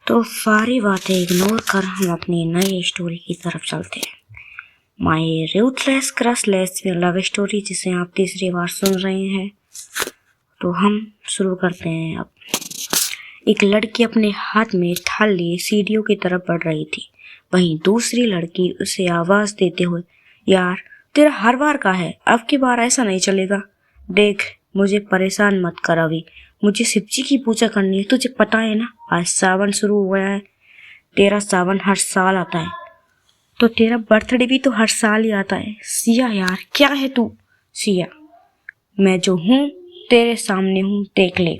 तो सारी बातें इग्नोर कर हम अपनी नई स्टोरी की तरफ चलते हैं। माई रूथलेस क्रशलेस लव स्टोरी, जिसे आप तीसरी बार सुन रहे हैं। तो हम शुरू करते हैं अब। एक लड़की अपने हाथ में थाल लिए सीढ़ियों की तरफ बढ़ रही थी। वहीं दूसरी लड़की उसे आवाज देते हुए, यार तेरा हर बार का है, अब की बार ऐसा नहीं चलेगा। देख, मुझे परेशान मत कर अभी, मुझे शिवजी की पूजा करनी है। तुझे पता है ना, आज सावन शुरू हुआ है। तेरा सावन हर साल आता है, तो तेरा बर्थडे भी तो हर साल ही आता है। सिया यार, क्या है तू? सिया, मैं जो हूँ तेरे सामने हूँ, देख ले।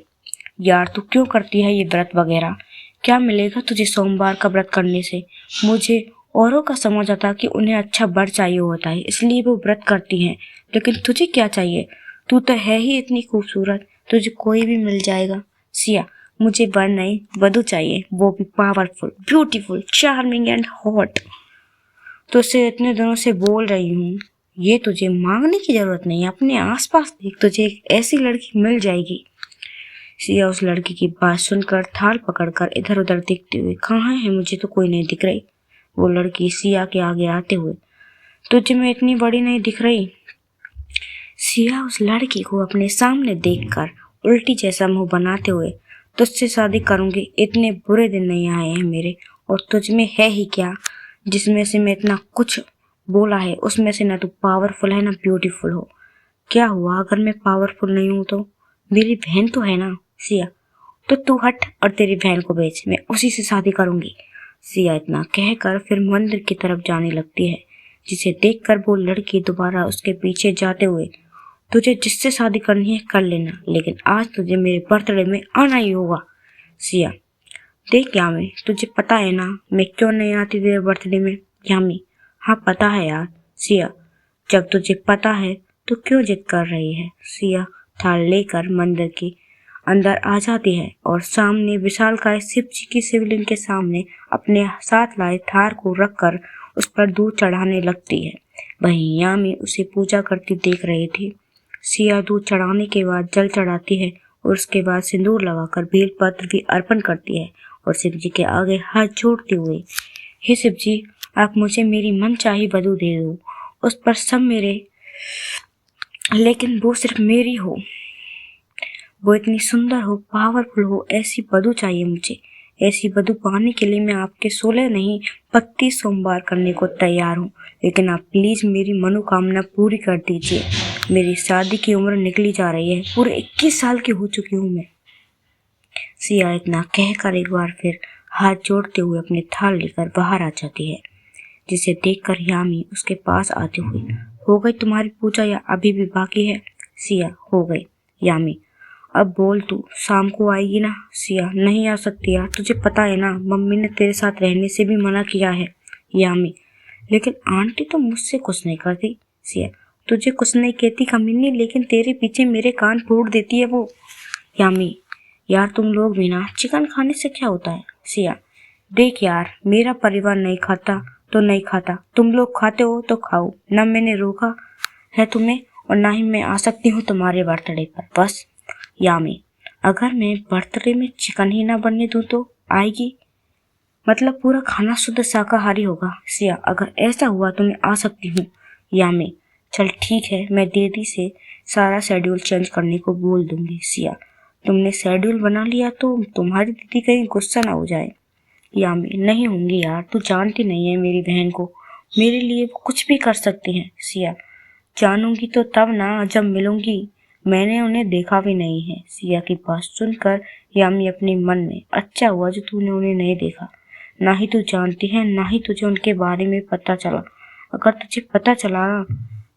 यार तू क्यों करती है ये व्रत वगैरह? क्या मिलेगा तुझे सोमवार का व्रत करने से? मुझे औरों का समझ आता कि उन्हें अच्छा वर चाहिए होता है, इसलिए वो व्रत करती हैं, लेकिन तुझे क्या चाहिए? तू तो है ही इतनी खूबसूरत, तुझे कोई भी मिल जाएगा। सिया, मुझे वर नहीं, वधू चाहिए, वो भी powerful, beautiful, charming and hot. तुझसे इतने दिनों से बोल रही हूँ, ये तुझे मांगने की जरूरत नहीं है। अपने आसपास देख, तुझे एक ऐसी लड़की मिल जाएगी। सिया उस लड़की की बात सुनकर थाल पकड़कर इधर उधर देखते हुए, कहाँ है, मुझे तो कोई नहीं दिख रही। वो लड़की सिया के आगे आते हुए, तुझे मैं इतनी बड़ी नहीं दिख रही? सिया उस लड़की को अपने सामने देखकर उल्टी जैसा मुंह बनाते हुए, तुझसे शादी करूंगी, इतने बुरे दिन नहीं आए हैं मेरे। और तुझ में है ही क्या जिसमें से मैं इतना कुछ बोला है? उसमें से ना तू पावरफुल है ना ब्यूटीफुल हो। क्या हुआ अगर मैं पावरफुल नहीं हूं तो? मेरी बहन तो है ना। सिया, तो तू हट और तेरी बहन को बेच, मैं उसी से शादी करूंगी। सिया इतना कहकर फिर मंदिर की तरफ जाने लगती है, जिसे देखकर वो लड़की दोबारा उसके पीछे जाते हुए, तुझे जिससे शादी करनी है कर लेना, लेकिन आज तुझे मेरे बर्थडे में आना ही होगा। सिया, देख यामी, तुझे पता है ना मैं क्यों नहीं आती तेरे बर्थडे में? यामी, हाँ पता है यार। सिया, जब तुझे पता है तो क्यों जिद कर रही है? सिया थाल लेकर मंदिर के अंदर आ जाती है और सामने विशालकाय शिव जी की शिवलिंग के सामने अपने साथ लाए थार को रखकर उस पर दूध चढ़ाने लगती है। वहीं यामी उसे पूजा करती देख रही थी। सिया दूध चढ़ाने के बाद जल चढ़ाती है और उसके बाद सिंदूर लगाकर बेलपत्र भी अर्पण करती है और शिव जी के आगे हाथ जोड़ते हुए, हे शिव जी, आप मुझे मेरी मनचाही वधू दे दो, उस पर सब मेरे, लेकिन वो सिर्फ मेरी हो। वो इतनी सुंदर हो, पावरफुल हो, ऐसी वधू चाहिए मुझे। ऐसी वधू पाने के लिए मैं आपके 16 नहीं 32 सोमवार करने को तैयार हूँ, लेकिन आप प्लीज मेरी मनोकामना पूरी कर दीजिए। मेरी शादी की उम्र निकली जा रही है, पूरे 21 साल की हो चुकी हूँ मैं। सिया इतना कहकर एक बार फिर हाथ जोड़ते हुए अपनी थाल लेकर बाहर आ जाती है, जिसे देखकर यामी उसके पास आते हुए, हो गई तुम्हारी पूजा या अभी भी बाकी है? सिया, हो गई। यामी, अब बोल, तू शाम को आएगी ना? सिया, नहीं आ सकती यार, तुझे पता है ना मम्मी ने तेरे साथ रहने से भी मना किया है। यामी, लेकिन आंटी तो मुझसे कुछ नहीं करती। सिया, तुझे कुछ नहीं कहती कमीनी, लेकिन तेरे पीछे मेरे कान फोड़ देती है वो। यामी, यार तुम लोग भी ना, चिकन खाने से क्या होता है? सिया, देख यार, मेरा परिवार नहीं खाता तो नहीं खाता, तुम लोग खाते हो तो खाओ ना, मैंने रोका है तुम्हें और ना ही मैं आ सकती हूँ तुम्हारे बर्थडे पर, बस। यामी, अगर मैं बर्थडे में चिकन ही ना बनने दूँ तो आएगी? मतलब पूरा खाना शुद्ध शाकाहारी होगा। सिया, अगर ऐसा हुआ तो मैं आ सकती हूँ। यामी, चल ठीक है, मैं दीदी से सारा शेड्यूल चेंज करने को बोल दूंगी। सिया, तुमने शेड्यूल बना लिया तो तुम्हारी दीदी कहीं गुस्सा ना हो जाए। यामी, नहीं होंगी यार, तू जानती नहीं है मेरी बहन को, मेरे लिए वो कुछ भी कर सकती हैं। सिया, जानूंगी तो तब ना जब मिलूंगी, मैंने उन्हें देखा भी नहीं है। सिया की बात सुनकर यामी अपने मन में, अच्छा हुआ जो तूने उन्हें नहीं देखा, ना ही तू जानती है ना ही तुझे उनके बारे में पता चला। अगर तुझे पता चला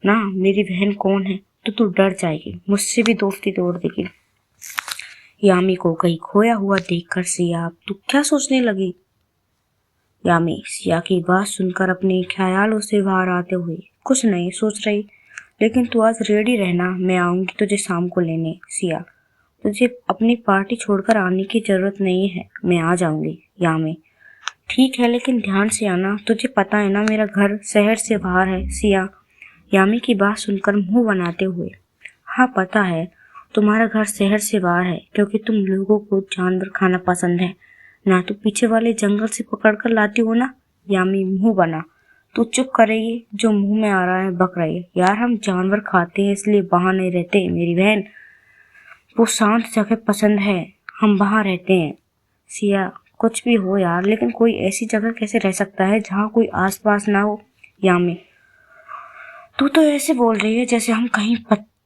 ना मेरी बहन कौन है तो तू डर जाएगी, मुझसे भी दोस्ती तोड़ देगी। यामी को कहीं खोया हुआ देखकर सिया, तू क्या सोचने लगी? यामी सिया की बात सुनकर अपने ख्यालों से बाहर आते हुए, कुछ नहीं सोच रही, लेकिन तू आज रेडी रहना, मैं आऊंगी तुझे शाम को लेने। सिया, तुझे अपनी पार्टी छोड़कर आने की जरूरत नहीं है, मैं आ जाऊंगी। यामी, ठीक है, लेकिन ध्यान से आना, तुझे पता है ना मेरा घर शहर से बाहर है। सिया यामी की बात सुनकर मुंह बनाते हुए, हाँ पता है, तुम्हारा घर शहर से बाहर है क्योंकि तुम लोगों को जानवर खाना पसंद है, ना तो पीछे वाले जंगल से पकड़ कर लाती हो ना। यामी मुंह बना। तू चुप करेगी, जो मुंह में आ रहा है बक रही है। यार हम जानवर खाते हैं इसलिए वहां नहीं रहते मेरी बहन, वो शांत जगह पसंद है, हम वहां रहते हैं। सिया कुछ भी हो यार, लेकिन कोई ऐसी जगह कैसे रह सकता है जहाँ कोई आसपास ना हो। यामी तू तो ऐसे बोल रही है जैसे हम कहीं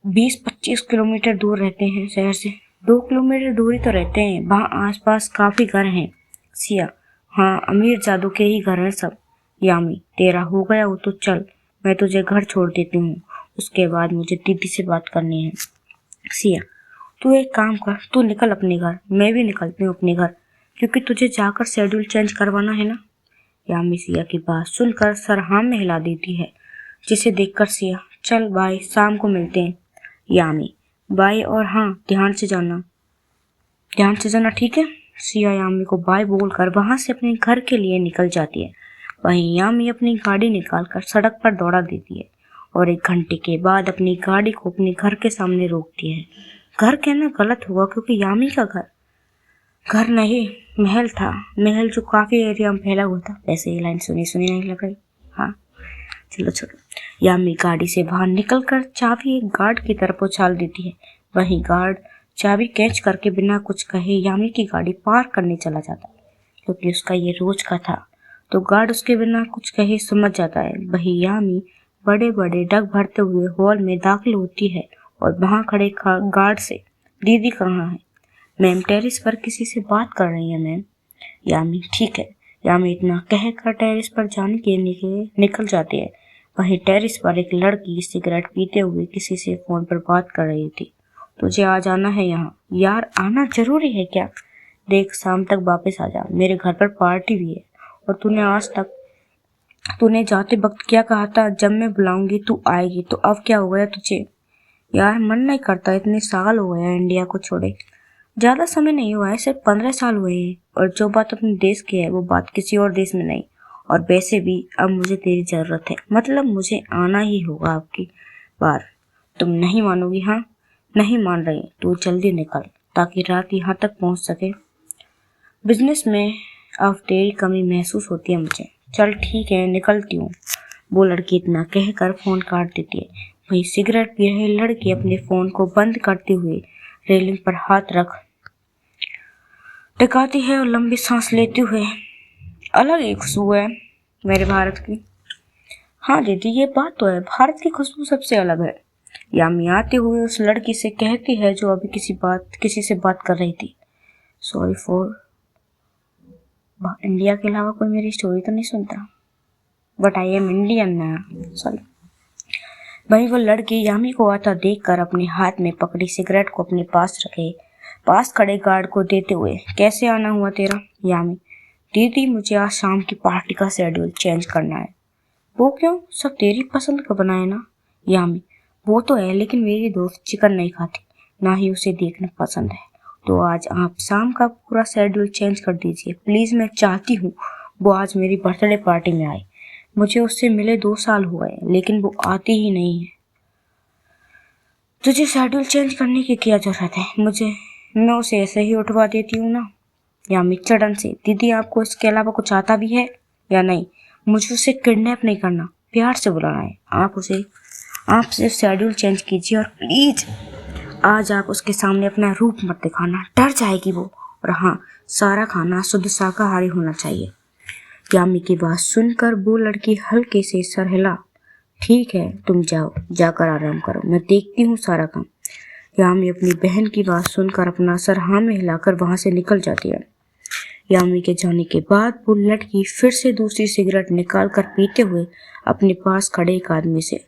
20-25 किलोमीटर दूर रहते हैं शहर से। 2 किलोमीटर दूरी तो रहते हैं, वहाँ आसपास काफी घर हैं। सिया हाँ, अमीर जादू के ही घर हैं सब। यामी तेरा हो गया वो तो चल, मैं तुझे घर छोड़ देती हूँ, उसके बाद मुझे दीदी से बात करनी है। सिया तू एक काम कर, तू निकल अपने घर, मैं भी निकलती हूँ अपने घर, क्योंकि तुझे जाकर शेड्यूल चेंज करवाना है ना। यामी सिया की बात सुनकर सर हाँ में हिला देती है, जिसे देखकर सिया चल बाय, शाम को मिलते हैं। यामी बाय, और हाँ ध्यान से जाना ठीक है। सिया यामी को बाय बोलकर वहां से अपने घर के लिए निकल जाती है। वहीं यामी अपनी गाड़ी निकालकर सड़क पर दौड़ा देती है और 1 घंटे के बाद अपनी गाड़ी को अपने घर के सामने रोकती है। घर कहना गलत हुआ, क्योंकि यामी का घर नहीं महल था। महल जो काफी एरिया में फैला हुआ था। वैसे ये लाइन सुनी नहीं लग रही। हाँ चलो छोड़ो। यामी गाड़ी से बाहर निकलकर चाबी एक गार्ड की तरफ उछाल देती है। वहीं गार्ड चाबी कैच करके बिना कुछ कहे यामी की गाड़ी पार करने चला जाता है, क्योंकि उसका ये रोज का था। तो गार्ड उसके बिना कुछ कहे समझ जाता है। वहीं यामी बड़े बड़े डग भरते हुए हॉल में दाखिल होती है और वहां खड़े गार्ड से दीदी कहाँ है? मैम टेरिस पर किसी से बात कर रही है मैम। यामी ठीक है। यामी इतना कहकर टेरिस पर जाने के लिए निकल जाती है। वहीं टेरिस पर एक लड़की सिगरेट पीते हुए किसी से फोन पर बात कर रही थी। तुझे आ जाना है यहाँ। यार आना जरूरी है क्या? देख शाम तक वापस आ जा, मेरे घर पर पार्टी भी है। और तूने जाते वक्त क्या कहा था? जब मैं बुलाऊंगी तू आएगी। तो अब क्या हो गया तुझे? यार मन नहीं करता, इतने साल हो गए इंडिया को छोड़े। ज्यादा समय नहीं हुआ है, सिर्फ 15 साल हुए हैं। और जो बात अपने देश की है वो बात किसी और देश में नहीं। और वैसे भी अब मुझे तेरी जरूरत है, मतलब मुझे आना ही होगा आपकी बार। तुम नहीं मानोगी? हाँ नहीं मान रही, तू जल्दी निकल ताकि रात यहाँ तक पहुँच सके। बिजनेस में अब तेरी कमी महसूस होती है मुझे। चल ठीक है निकलती हूँ। वो लड़की इतना कहकर फोन काट देती है। वहीं सिगरेट पी रहे लड़की अपने फोन को बंद करते हुए रेलिंग पर हाथ रख टिकाती है और लंबी सांस लेते हुए अलग ही खुशबू है मेरे भारत की। हाँ दीदी ये बात तो है, भारत की खुशबू सबसे अलग है। यामी आते हुए उस लड़की से कहती है जो अभी किसी से बात कर रही थी। सॉरी फॉर, इंडिया के अलावा कोई मेरी स्टोरी तो नहीं सुनता, बट आई एम इंडियन ना, सॉरी। वहीं वो लड़की यामी को आता देखकर अपने हाथ में पकड़ी सिगरेट को अपने पास खड़े गार्ड को देते हुए, कैसे आना हुआ तेरा? यामी दीदी मुझे आज शाम की पार्टी का शेड्यूल चेंज करना है। वो क्यों? सब तेरी पसंद का बनाए ना। यामी वो तो है, लेकिन मेरी दोस्त चिकन नहीं खाती, ना ही उसे देखना पसंद है। तो आज आप शाम का पूरा शेड्यूल चेंज कर दीजिए प्लीज। मैं चाहती हूँ वो आज मेरी बर्थडे पार्टी में आए। मुझे उससे मिले 2 साल हो गए, लेकिन वो आती ही नहीं है। तुझे शेड्यूल चेंज करने की क्या जरूरत है? मैं उसे ऐसे ही उठवा देती हूँ ना। यामी चढ़न से, दीदी आपको इसके अलावा कुछ आता भी है या नहीं? मुझे उसे किडनैप नहीं करना, प्यार से बुलाना है। आप सिर्फ शेड्यूल चेंज कीजिए और प्लीज आज आप उसके सामने अपना रूप मत दिखाना, डर जाएगी वो। और हाँ, सारा खाना शुद्ध शाकाहारी होना चाहिए। यामी की बात सुनकर वो लड़की हल्के से सर हिला। ठीक है तुम जाओ, जाकर आराम करो, मैं देखती हूँ सारा काम। यामी अपनी बहन की बात सुनकर अपना सर हाँ में हिलाकर वहां से निकल जाती है। यामी के जाने के बाद वो लड़की फिर से दूसरी सिगरेट निकाल कर पीते हुए अपने पास खड़े एक आदमी से,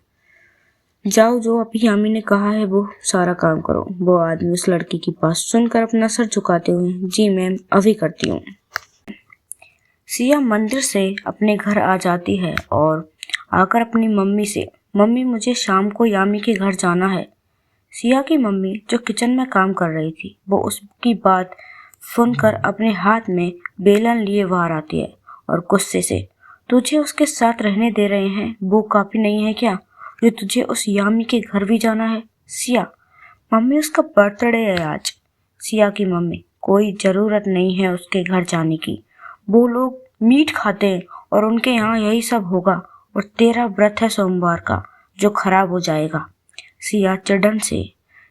जाओ जो अभी यामी ने कहा है वो सारा काम करो। वो आदमी उस लड़की की बात सुनकर अपना सर झुकाते हुए, जी मैम अभी करती हूँ। सिया मंदिर से अपने घर आ जाती है और आकर अपनी मम्मी से, मम्मी मुझे शाम को यामी के घर जाना है। सिया की मम्मी जो किचन में काम कर रही थी वो उसकी बात सुनकर अपने हाथ में बेलन लिए बाहर आती है और गुस्से से, तुझे उसके साथ रहने दे रहे हैं वो काफी नहीं है क्या, जो तुझे उस यामी के घर भी जाना है? सिया मम्मी उसका बर्थडे है आज। सिया की मम्मी कोई जरूरत नहीं है उसके घर जाने की। वो लोग मीट खाते हैं और उनके यहाँ यही सब होगा, और तेरा व्रत है सोमवार का जो खराब हो जाएगा। सिया चिढ़न से,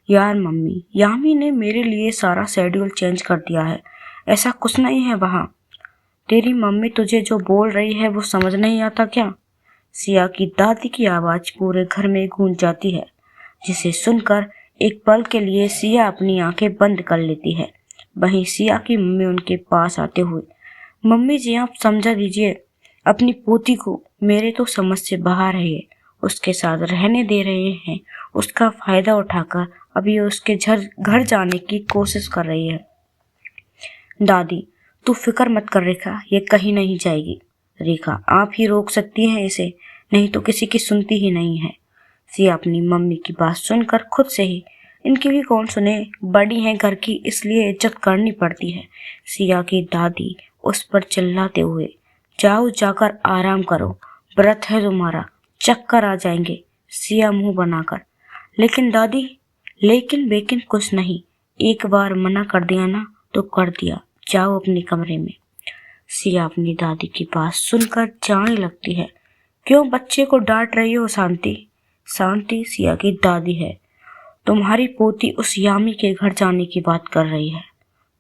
यार मम्मी, यामी ने मेरे लिए सारा शेड्यूल चेंज कर दिया है, ऐसा कुछ नहीं है वहाँ। तेरी मम्मी तुझे जो बोल रही है वो समझ नहीं आता क्या? सिया की दादी की आवाज पूरे घर में गूंज जाती है, जिसे सुनकर एक पल के लिए सिया अपनी आंखें बंद कर लेती है। वहीं सिया की मम्मी उनके पास आते हुए, मम्मी जी आप समझा दीजिए अपनी पोती को, मेरे तो समझ से बाहर है ये, उसके साथ रहने दे रहे हैं, उसका फायदा उठाकर अभी उसके घर जाने की कोशिश कर रही है। दादी तू फिक्र मत कर रेखा, ये कहीं नहीं जाएगी। रेखा आप ही रोक सकती हैं इसे, नहीं तो किसी की सुनती ही नहीं है। सिया अपनी मम्मी की बात सुनकर खुद से ही, इनकी भी कौन सुने, बड़ी हैं घर की इसलिए इज्जत करनी पड़ती है। सिया की दादी उस पर चिल्लाते हुए, जाओ जाकर आराम करो, व्रत है तुम्हारा, चक्कर आ जाएंगे। सिया मुंह बनाकर, लेकिन दादी, लेकिन बेकिन कुछ नहीं, एक बार मना कर दिया ना तो कर दिया, जाओ अपने कमरे में। सिया अपनी दादी की बात सुनकर जाने लगती है। क्यों बच्चे को डांट रही हो शांति? शांति सिया की दादी है। तुम्हारी पोती उस यामी के घर जाने की बात कर रही है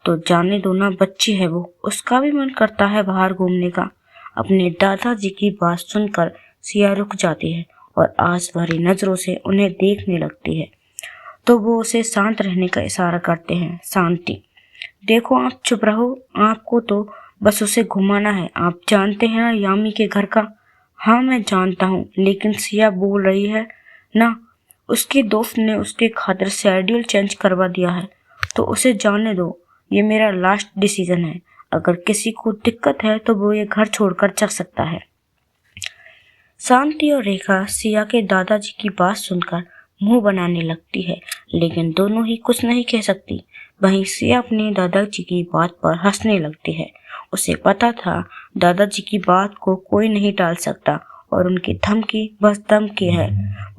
तो जाने दो ना, बच्ची है वो, उसका भी मन करता है बाहर घूमने का। अपने दादाजी की बात सुनकर सिया रुक जाती है और आस भरी नजरों से उन्हें देखने लगती है, तो वो उसे शांत रहने का इशारा करते हैं। शांति, देखो आप चुप रहो, आपको तो बस उसे घुमाना है, आप जानते हैं ना यामी के घर का। हाँ मैं जानता हूँ, लेकिन सिया बोल रही है ना, उसकी दोस्त ने उसके खातिर शेड्यूल चेंज करवा दिया है, तो उसे जाने दो, ये मेरा लास्ट डिसीजन है। अगर किसी को दिक्कत है तो वो ये घर छोड़कर जा सकता है। शांति और रेखा सिया के दादाजी की बात सुनकर मुंह बनाने लगती है, लेकिन दोनों ही कुछ नहीं कह सकती। वहीं सिया अपने दादाजी की बात पर हंसने लगती है। उसे पता था दादाजी की बात को कोई नहीं टाल सकता और उनकी धमकी बस धमकी है,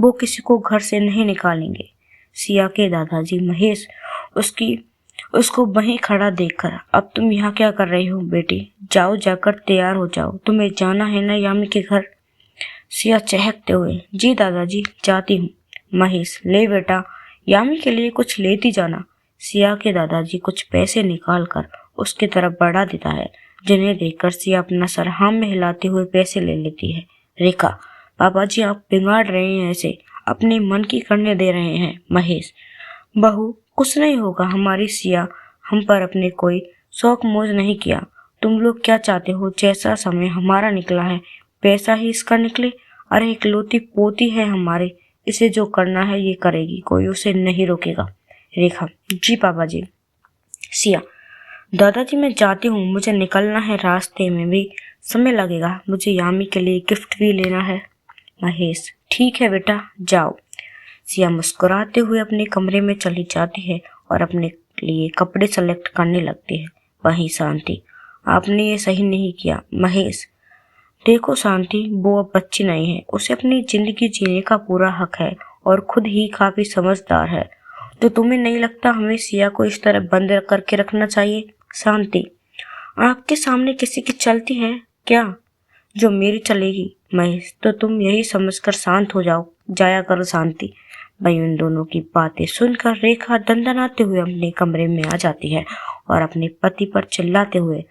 वो किसी को घर से नहीं निकालेंगे। सिया के दादाजी महेश उसको वहीं खड़ा देखकर, अब तुम यहाँ क्या कर रही हो बेटी, जाओ जाकर तैयार हो जाओ, तुम्हें जाना है ना यामी के घर। सिया चहकते हुए, जी दादाजी जाती हूँ। महेश, ले बेटा यामी के लिए कुछ लेती जाना। सिया के दादाजी कुछ पैसे निकाल कर उसकी तरफ बढ़ा देता है, जिन्हें देखकर सिया अपना सर हाँ में हिलाते हुए पैसे ले लेती है। रेखा, पापा जी आप बिगाड़ रहे हैं, ऐसे अपने मन की करने दे रहे हैं। महेश, बहू कुछ नहीं होगा, हमारी सिया हम पर अपने कोई शौक मोज नहीं किया। तुम लोग क्या चाहते हो, जैसा समय हमारा निकला है पैसा ही इसका निकले। अरे इकलौती पोती है हमारे, इसे जो करना है ये करेगी, कोई उसे नहीं रोकेगा। रेखा, जी पापा जी। सिया, दादाजी मैं जाती हूँ, मुझे निकलना है, रास्ते में भी समय लगेगा, मुझे यामी के लिए गिफ्ट भी लेना है। महेश, ठीक है बेटा जाओ। सिया मुस्कुराते हुए अपने कमरे में चली जाती है और अपने लिए कपड़े सेलेक्ट करने लगती है। वहीं शांति, आपने ये सही नहीं किया। महेश, देखो शांति, वो अब बच्ची नहीं है, उसे अपनी जिंदगी जीने का पूरा हक है और खुद ही काफी समझदार है, तो तुम्हें नहीं लगता हमें सिया को इस तरह बंद करके रखना चाहिए? शांति, आपके सामने किसी की चलती है क्या जो मेरी चलेगी? महेश, तो तुम यही समझकर शांत हो जाया करो शांति। भाई उन दोनों की बातें सुनकर रेखा दंदनाते हुए अपने कमरे में आ जाती है और अपने पति पर चिल्लाते हुए,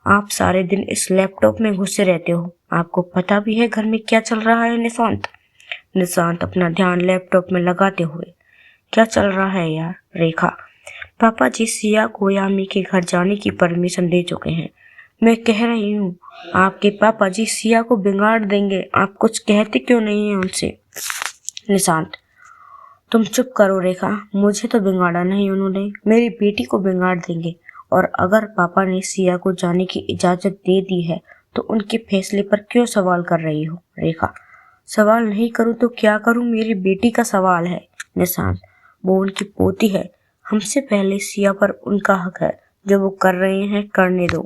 आप सारे दिन इस लैपटॉप में घुसे रहते हो, आपको पता भी है घर में क्या चल रहा है? निशांत अपना ध्यान लैपटॉप में लगाते हुए, क्या चल रहा है यार? रेखा, पापा जी सिया को यामी के घर जाने की परमिशन दे चुके हैं, मैं कह रही हूँ आपके पापा जी सिया को बिगाड़ देंगे, आप कुछ कहते क्यों नहीं है उनसे? निशांत, तुम चुप करो रेखा, मुझे तो बिगाड़ा नहीं उन्होंने, मेरी बेटी को बिगाड़ देंगे, और अगर पापा ने सिया को जाने की इजाजत दे दी है तो उनके फैसले पर क्यों सवाल कर रही हो? रेखा, सवाल नहीं करूं तो क्या करूं, मेरी बेटी का सवाल है। निशांत, वो उनकी पोती है, हमसे पहले सिया पर उनका हक है, जो वो कर रहे हैं करने दो।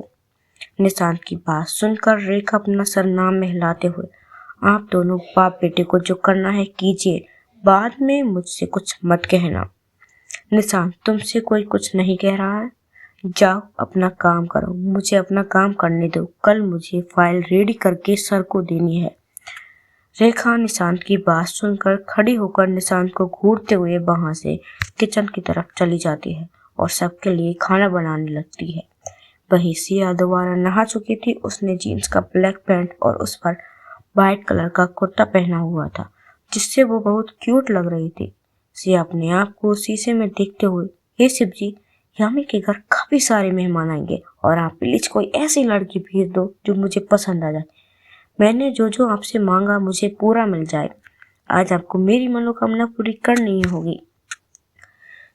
निशांत की बात सुनकर रेखा अपना सर नाम में हिलाते हुए, आप दोनों बाप बेटे को जो करना है कीजिए, बाद में मुझसे कुछ मत कहना। निशांत, तुमसे कोई कुछ नहीं कह रहा है। जाओ अपना काम करो, मुझे अपना काम करने दो, कल मुझे फाइल रेडी करके सर को देनी है। रेखा निशांत की बात सुनकर खड़ी होकर निशांत को घूरते हुए वहां से किचन की तरफ चली जाती है और सबके लिए खाना बनाने लगती है। वहीं सिया दोबारा नहा चुकी थी। उसने जीन्स का ब्लैक पैंट और उस पर वाइट कलर का कुर्ता पहना हुआ था, जिससे वो बहुत क्यूट लग रही थी। सिया अपने आप को शीशे में देखते हुए, हे शिव जी, यामी के घर काफी सारे मेहमान आएंगे और आप प्लीज कोई ऐसी लड़की भेज दो जो मुझे पसंद आ जाए। मैंने जो जो आपसे मांगा मुझे पूरा मिल जाए। आज आपको मेरी मनोकामना पूरी करनी ही होगी।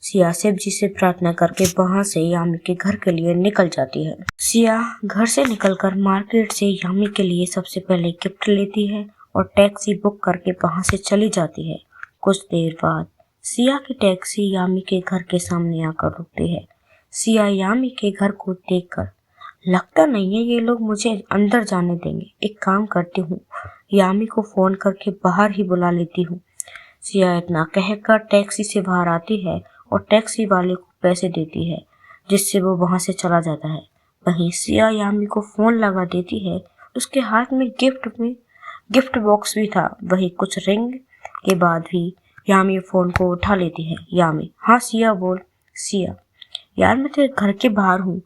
सिया शिव जी से प्रार्थना करके वहां से यामी के घर के लिए निकल जाती है। सिया घर से निकलकर मार्केट से यामी के लिए सबसे पहले गिफ्ट लेती है और टैक्सी बुक करके वहां से चली जाती है। कुछ देर बाद सिया की टैक्सी यामी के घर के सामने आकर रुकती है। सिया यामी के घर को देखकर, लगता नहीं है ये लोग मुझे अंदर जाने देंगे। एक काम करती हूँ, यामी को फोन करके बाहर ही बुला लेती हूँ। सिया इतना कहकर टैक्सी से बाहर आती है और टैक्सी वाले को पैसे देती है, जिससे वो वहां से चला जाता है। वहीं सिया यामी को फोन लगा देती है। उसके हाथ में गिफ्ट बॉक्स भी था। वही कुछ रिंग के बाद भी यामी फोन को उठा लेती है। यामी, हाँ सिया बोल। सिया, यार मैं तेरे घर के बाहर हूँ,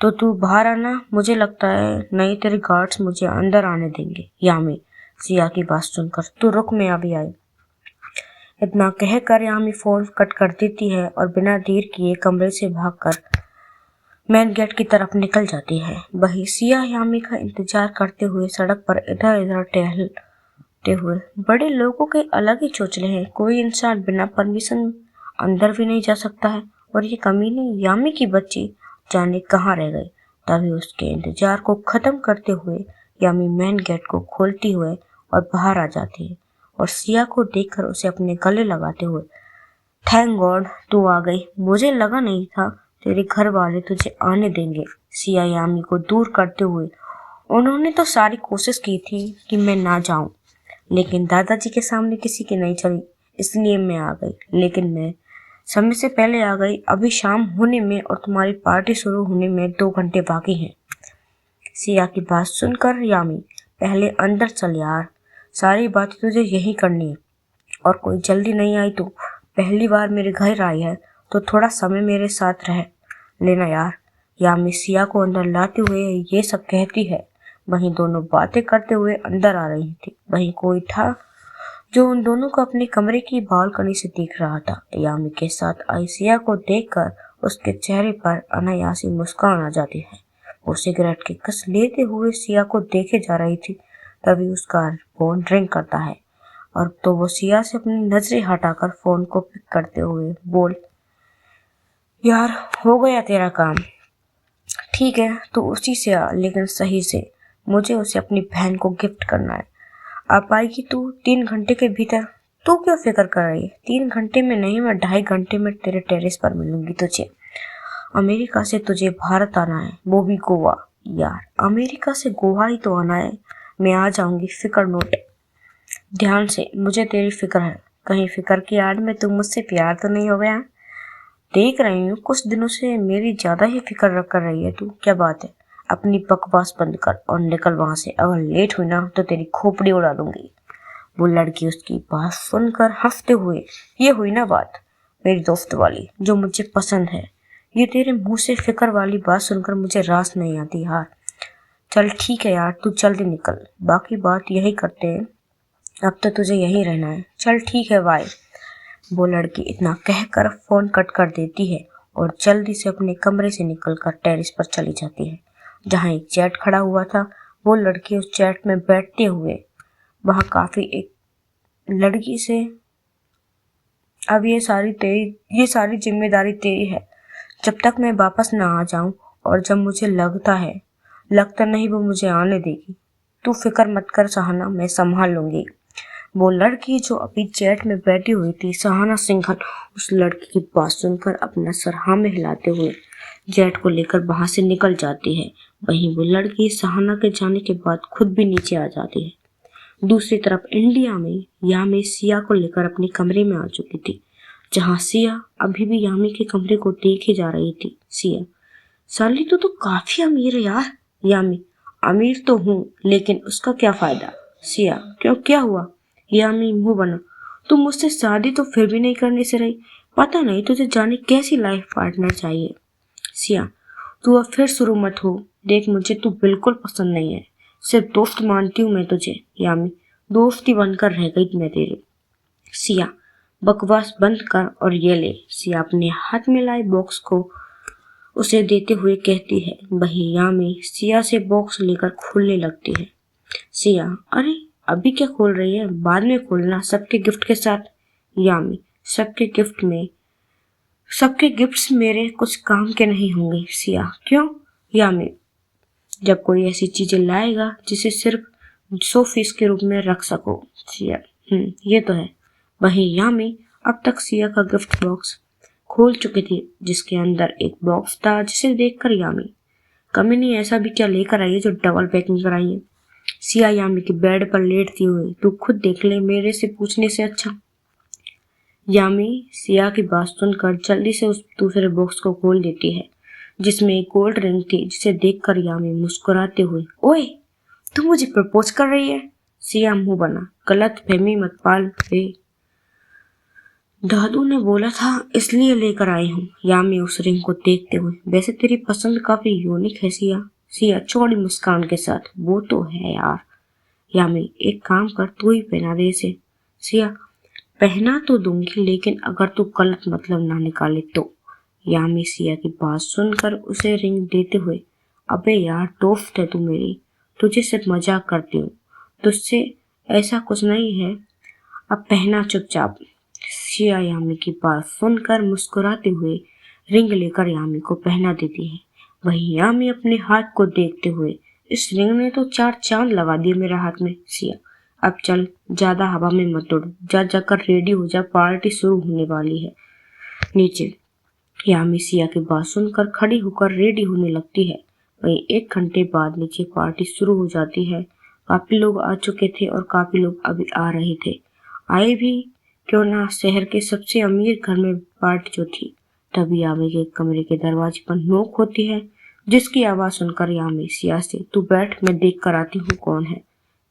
तो तू बाहर आना। मुझे लगता है नहीं तेरे गार्ड्स मुझे अंदर आने देंगे। यामी सिया की बात सुनकर, तू रुक, मैं अभी आई। इतना कहकर यामी फोन कट कर देती है और बिना देर किए कमरे से भागकर मेन गेट की तरफ निकल जाती है। वही सिया यामी का इंतजार करते हुए सड़क पर इधर उधर टहलते हुए, बड़े लोगों के अलग ही चोचले हैं। कोई इंसान बिना परमिशन अंदर भी नहीं जा सकता है, और ये कमीनी यामी की बच्ची जाने कहाँ रह गई। तभी उसके इंतजार को खत्म करते हुए यामी मेन गेट को खोलती हुए और बाहर आ जाती है और सिया को देखकर उसे अपने गले लगाते हुए, थैंक गॉड तू आ गई, मुझे लगा नहीं था तेरे घर वाले तुझे आने देंगे। सिया यामी को दूर करते हुए, उन्होंने तो सारी कोशिश की थी कि मैं ना जाऊं, लेकिन दादाजी के सामने किसी की नहीं चली, इसलिए मैं आ गई। लेकिन मैं समय से पहले आ गई। अभी शाम होने में और तुम्हारी पार्टी शुरू होने में 2 घंटे बाकी हैं। सिया की बात सुनकर यामी, पहले अंदर चल यार, सारी बातें तुझे यही करनी है और कोई जल्दी नहीं आई। तो पहली बार मेरे घर आई है तो थोड़ा समय मेरे साथ रह लेना यार। यामी सिया को अंदर लाते हुए ये सब कहती है। वहीं दोनों बातें करते हुए अंदर आ रही थी। वहीं कोई था जो उन दोनों को अपने कमरे की बालकनी से देख रहा था। यामी के साथ आई सिया को देखकर उसके चेहरे पर अनायासी मुस्कान आ जाती है। वो सिगरेट की कस लेते हुए सिया को देखे जा रही थी। तभी उसका फोन रिंग करता है और तो वो सिया से अपनी नजरें हटाकर फोन को पिक करते हुए बोल, यार हो गया तेरा काम, ठीक है तो उसी से आ, लेकिन सही से। मुझे उसे अपनी बहन को गिफ्ट करना है। आप आएगी तू 3 घंटे के भीतर। तू क्यों फिक्र कर रही है? 3 घंटे में नहीं, मैं 2.5 घंटे में तेरे टेरेस पर मिलूंगी तुझे। अमेरिका से तुझे भारत आना है, वो भी गोवा। यार अमेरिका से गोवा ही तो आना है। मैं आ जाऊंगी, फिक्र नोट। ध्यान से, मुझे तेरी फिक्र है। कहीं फिक्र की आड़ में तुम मुझसे प्यार तो नहीं हो गया? देख रही हूँ कुछ दिनों से मेरी ज्यादा ही फिक्र कर रही है तू। क्या बात है? अपनी बकवास बंद कर और निकल वहां से। अगर लेट हुई ना तो तेरी खोपड़ी उड़ा दूंगी। वो लड़की उसकी बात सुनकर हंसते हुए, ये हुई ना बात मेरी दोस्त वाली जो मुझे पसंद है। ये तेरे मुंह से फिक्र वाली बात सुनकर मुझे रास नहीं आती यार। चल ठीक है यार, तू जल्दी निकल, बाकी बात यही करते हैं। अब तो तुझे यहीं रहना है। चल ठीक है, बाय। वो लड़की इतना कहकर फोन कट कर देती है और जल्दी से अपने कमरे से निकलकर टेरेस पर चली जाती है, जहाँ एक चैट खड़ा हुआ था। वो लड़की उस चैट में बैठते हुए वहाँ काफी एक लड़की से, अब ये सारी जिम्मेदारी तेरी है। जब तक मैं वापस ना आ जाऊं और जब मुझे लगता नहीं वो मुझे आने देगी। तू फिक्र मत कर सहाना, मैं संभाल लूंगी। वो लड़की जो अभी चैट में बैठी हुई थी, सहाना सिंघल, उस लड़की की बात सुनकर अपना सर हाँ में हिलाते हुए जेट को लेकर वहां से निकल जाती है। वहीं वो लड़की सहाना के जाने के बाद खुद भी नीचे आ जाती है। दूसरी तरफ इंडिया में यामी सिया को लेकर अपने कमरे में आ चुकी थी, जहां सिया अभी भी यामी के कमरे को देखे जा रही थी। सिया, साली तो काफी अमीर है यार। यामी, अमीर तो हूँ लेकिन उसका क्या फायदा। सिया, क्यों, क्या हुआ। यामी मुंह बना, तुम मुझसे शादी तो फिर भी नहीं करने से रही। पता नहीं तुझे जाने कैसी लाइफ पार्टनर चाहिए। सिया, तू अब फिर शुरू मत हो। देख, मुझे तू बिल्कुल पसंद नहीं है। सिर्फ दोस्त मानती हूँ मैं तुझे। यामी, दोस्ती बनकर रह गई मैं तेरी। सिया, बकवास बंद कर और ये ले। सिया अपने हाथ में लाए बॉक्स को उसे देते हुए कहती है। वही यामी सिया से बॉक्स लेकर खोलने लगती है। सिया, अरे अभी क्या खोल रही है, बाद में खोलना, सबके गिफ्ट के साथ। यामी, सबके गिफ्ट्स मेरे कुछ काम के नहीं होंगे। सिया, क्यों। यामी, जब कोई ऐसी चीजें लाएगा जिसे सिर्फ 100 फीस के रूप में रख सको। सिया, ये तो है। वही यामी अब तक सिया का गिफ्ट बॉक्स खोल चुकी थी, जिसके अंदर एक बॉक्स था जिसे देखकर यामी, कमीनी ऐसा भी क्या लेकर आई है जो डबल पैकिंग कराई है। सिया यामी की बेड पर लेटती हुई, तू खुद देख ले, मेरे से पूछने से अच्छा। यामी सिया की बात सुनकर जल्दी से उस दूसरे बॉक्स को खोल देती है, जिसमें एक गोल्ड रिंग थी, जिसे देखकर यामी मुस्कुराते हुए, ओए, तू मुझे प्रपोज कर रही है। सिया मुंह बना, गलत फहमी मत पाल रे, दादू ने बोला था इसलिए लेकर आई हूँ। यामी उस रिंग को देखते हुए, वैसे तेरी पसंद काफी यूनिक है सिया। सिया चौड़ी मुस्कान के साथ, वो तो है यार। यामी, एक काम कर, तू ही पहना दे इसे। सिया, पहना तो दूंगी लेकिन अगर तू गलत मतलब ना निकाले तो। यामी सिया की बात सुनकर उसे रिंग देते हुए, अबे यार, दोस्त है तू मेरी, तुझे सिर्फ मजाक करती हूँ, तुझसे ऐसा कुछ नहीं है, अब पहना चुपचाप। सिया यामी की बात सुनकर मुस्कुराते हुए रिंग लेकर यामी को पहना देती है। वही यामी अपने हाथ को देखते हुए, इस रिंग ने तो 4 चांद लगा दिए मेरे हाथ में। सिया, अब चल, ज्यादा हवा में मत उड़, जाकर रेडी हो जा, पार्टी शुरू होने वाली है नीचे। यामी सिया की बात सुनकर खड़ी होकर रेडी होने लगती है। वही 1 घंटे बाद नीचे पार्टी शुरू हो जाती है। काफी लोग आ चुके थे और काफी लोग अभी आ रहे थे। आए भी क्यों ना, शहर के सबसे अमीर घर में पार्टी जो थी। तभी यामी के कमरे के दरवाजे पर नोक होती है, जिसकी आवाज सुनकर यामी सिया से, तू बैठ, मैं देख कर आती हूँ कौन है।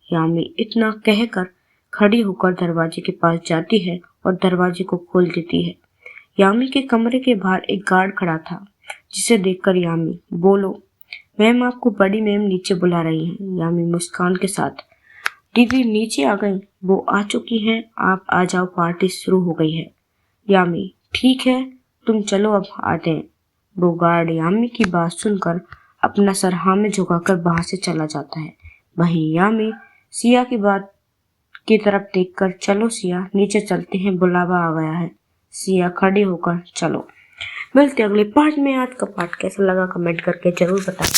यामी इतना कहकर खड़ी होकर दरवाजे के पास जाती है और दरवाजे को खोल देती है। यामी के कमरे के बाहर एक गार्ड खड़ा था, जिसे देखकर यामी, बोलो मैम, आपको बड़ी मैम नीचे बुला रही हैं। यामी मुस्कान के साथ, दीदी नीचे आ गई, वो आ चुकी हैं, आप आ जाओ, पार्टी शुरू हो गई है। यामी, ठीक है, तुम चलो, अब आते हैं। वो गार्ड यामी की बात सुनकर अपना सर हाँ में झुकाकर बाहर से चला जाता है। वही यामी सिया की बात की तरफ देखकर, चलो सिया, नीचे चलते हैं, बुलावा आ गया है। सिया खड़ी होकर, चलो। मिलते अगले पार्ट में। आज का पार्ट कैसा लगा कमेंट करके जरूर बताएं।